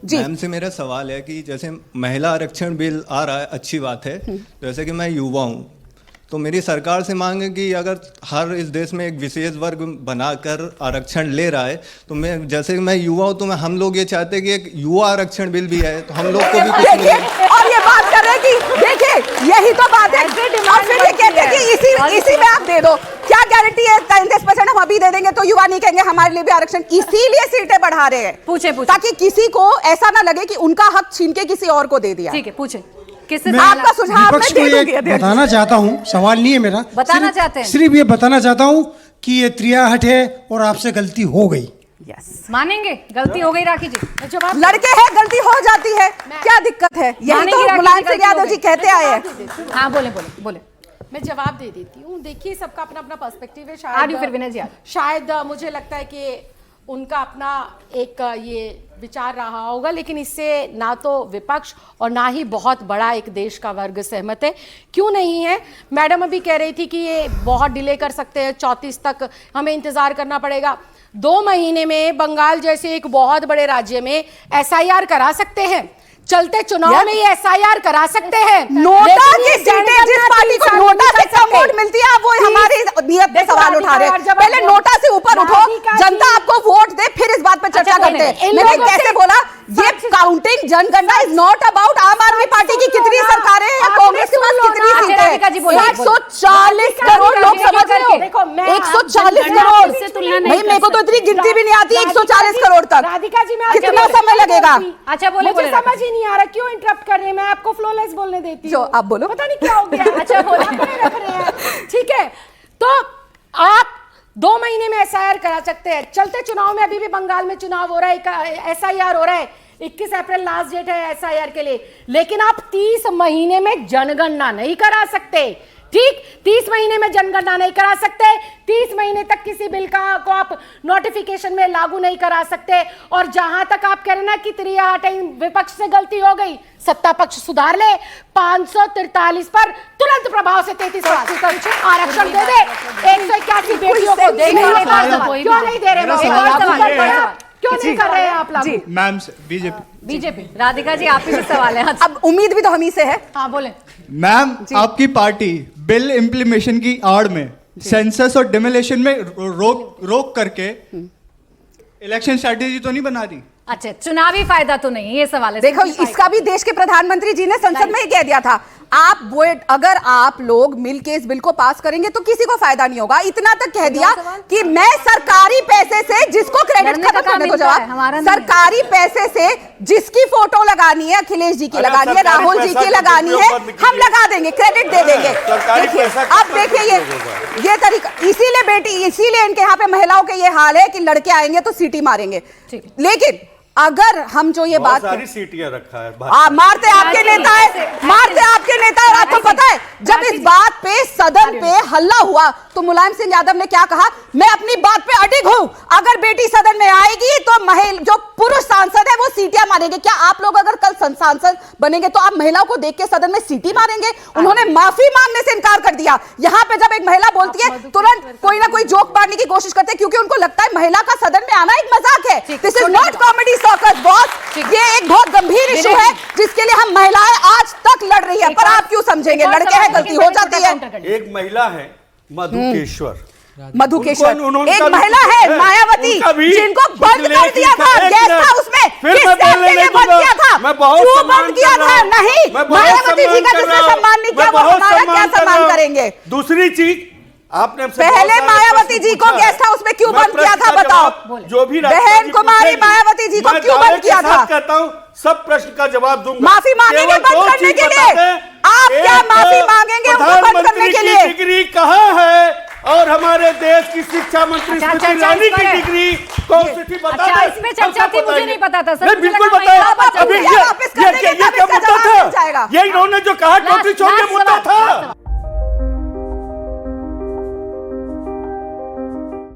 Ma'am से मेरा सवाल है कि जैसे महिला आरक्षण बिल आ रहा है, अच्छी बात है। जैसे कि मैं युवा हूँ, तो मेरी सरकार से मांग है कि अगर हर इस देश में एक विशेष वर्ग बनाकर आरक्षण ले रहा है, तो मैं जैसे मैं युवा हूँ, तो हम लोग ये चाहते हैं कि एक युवा आरक्षण बिल भी है, तो हम लोग को भी कुछ मिले। और ये बात कर रहे हैं कि देखिए यही तो बात है, और फिर ये कहते हैं कि इसी में आप दे दो। क्या गारंटी है 10% हम अभी दे देंगे तो युवा नहीं कहेंगे हमारे लिए भी आरक्षण? इसीलिए सीटें बढ़ा रहे हैं, पूछे ताकि किसी को ऐसा ना लगे कि उनका हक छीन के किसी और को दे दिया। ठीक है, पूछे आपका सुझाव विपक्ष को ये बताना चाहता हूँ, सवाल नहीं है मेरा, बताना चाहते हैं, सिर्फ ये बताना चाहता हूँ कि ये त्रियाहट है और आपसे गलती हो गई। मानेंगे गलती हो गई? राखी जी जवाब। लड़के हैं, गलती हो जाती है, क्या दिक्कत है? यही तो मुलायम सिंह यादव जी कहते आए हैं। हाँ बोले बोले बोले। मैं जवाब दे देती हूँ। देखिए सबका अपना अपना पर्सपेक्टिव है। शायद मुझे लगता है कि उनका अपना एक ये विचार रहा होगा, लेकिन इससे ना तो विपक्ष और ना ही बहुत बड़ा एक देश का वर्ग सहमत है। क्यों नहीं है? मैडम अभी कह रही थी कि ये बहुत डिले कर सकते हैं, 34 तक हमें इंतजार करना पड़ेगा। 2 महीने में बंगाल जैसे एक बहुत बड़े राज्य में SIR करा सकते हैं, चलते चुनाव में ये SIR करा सकते हैं। नोटा की सीटें जिस पार्टी को नोटा से कम वोट मिलती है, आप वो हमारी नियत पे सवाल उठा रहे हैं। पहले नोटा से ऊपर उठो, जनता आपको वोट दे, फिर इस बात पर चर्चा करते हैं। मैंने कैसे बोला, ये काउंटिंग जनगणना इज नॉट अबाउट आम आदमी पार्टी की कितनी सरकारें हैं या कांग्रेस के पास कितनी सीटें हैं। 140 करोड़ लोग समझ रहे हो, 140 करोड़। नहीं, मेरे को तो इतनी गिनती भी नहीं आती 140 करोड़ तक। राधिका जी, मैं कितना समय लगेगा? अच्छा बोले, मुझे समझ ही नहीं आ रहा क्यों इंटरप्ट कर रहे हैं। मैं आपको फ्लोलेस बोलने देती हूँ, आप बोलो। पता नहीं क्या हो गया। अच्छा बोले, रख रहे हैं, ठीक है। तो आप 2 महीने में SIR करा सकते हैं, चलते चुनाव में अभी भी बंगाल में चुनाव हो रहा है, SIR हो रहा है, 21 अप्रैल लास्ट डेट है SIR के लिए। लेकिन आप 30 महीने में जनगणना नहीं करा सकते, ठीक? 30 महीने में जनगणना नहीं करा सकते, 30 महीने तक किसी बिल का को आप नोटिफिकेशन में लागू नहीं करा सकते। और जहां तक आप कह रहे ना कि त्रियाहट विपक्ष से गलती हो गई, सत्ता पक्ष सुधार ले, 543 पर तुरंत प्रभाव से 33% आरक्षण दे दे, 181 बेटियों को दे। क्यों नहीं दे रहे? क्यों नहीं कर रहे हैं आप लोग? मैम बीजेपी राधिका जी, आप ही से सवाल है। अब उम्मीद भी तो हम ही से है। हाँ बोले। मैम, आपकी पार्टी बिल इम्प्लीमेशन की आड़ में सेंसस और डिमोलिशन में रोक करके इलेक्शन स्ट्रेटेजी तो नहीं बना रही? अच्छा, चुनावी फायदा तो नहीं, ये सवाल है। देखो, इसका भी देश के प्रधानमंत्री जी ने संसद में ही कह दिया था, अगर आप लोग मिलके इस बिल को पास करेंगे तो किसी को फायदा नहीं होगा। इतना तक कह दिया कि मैं सरकारी पैसे से, जिसको क्रेडिट खत्म करने को जवाब, सरकारी पैसे से जिसकी फोटो लगानी है, अखिलेश जी की लगानी है, राहुल जी की लगानी है, हम लगा देंगे, क्रेडिट दे देंगे। देखिए, अब देखिए ये तरीका, इसीलिए इनके यहाँ पे महिलाओं के ये हाल है कि लड़के आएंगे तो सीटी मारेंगे। लेकिन अगर हम जो ये बात सारी सीटियां रखा है, मारते आपके नेता है, मारते आपके नेता है। आपको पता है जब इस बात पे सदन पे हल्ला हुआ तो मुलायम सिंह यादव ने क्या कहा? मैं अपनी बात पे अडिग हूं, अगर बेटी सदन में आएगी तो जो पुरुष सांसद है वो सीटियां मारेंगे। क्या आप लोग अगर कल सांसद बनेंगे तो आप महिलाओं को देख के सदन में सीटी मारेंगे? उन्होंने माफी मांगने से इनकार कर दिया। यहाँ पे जब एक महिला बोलती है तुरंत कोई ना कोई जोक मारने की कोशिश करते हैं, क्योंकि उनको लगता है महिला का सदन में आना एक मजाक है। This is not comedy circus boss, ये एक बहुत गंभीर इशू है जिसके लिए हम महिलाएं आज तक लड़ रही है। पर आप क्यों समझेंगे? लड़के हैं, गलती हो जाती है। एक महिला है मधुकेश्वर, एक महिला है मायावती, जिनको बंद कर दिया था गेस्ट हाउस में, बंद किया था, क्यों बंद किया था? नहीं, मायावती जी का जिसने सम्मान नहीं किया वो हमारा क्या सम्मान करेंगे? दूसरी चीज, आपने पहले मायावती जी को गेस्ट हाउस में क्यों बंद किया था? बताओ। जो भी बहन कुमारी मायावती जी को क्यों बंद किया था? कहता हूँ सब प्रश्न का जवाब दूंगा। माफी मांगेंगे बंद करने के लिए? आप क्या माफी मांगेंगे उनको बंद करने के लिए? डिग्री कहाँ है? और हमारे देश की शिक्षा मंत्री स्मृति ईरानी की डिग्री कौन सी थी? बता दो। इसमें चर्चा थी, मुझे नहीं पता था सर। बिल्कुल बताया। अभी ये क्या मुद्दा था? ये इन्होंने जो कहा टोटली छोड़ के मुद्दा था।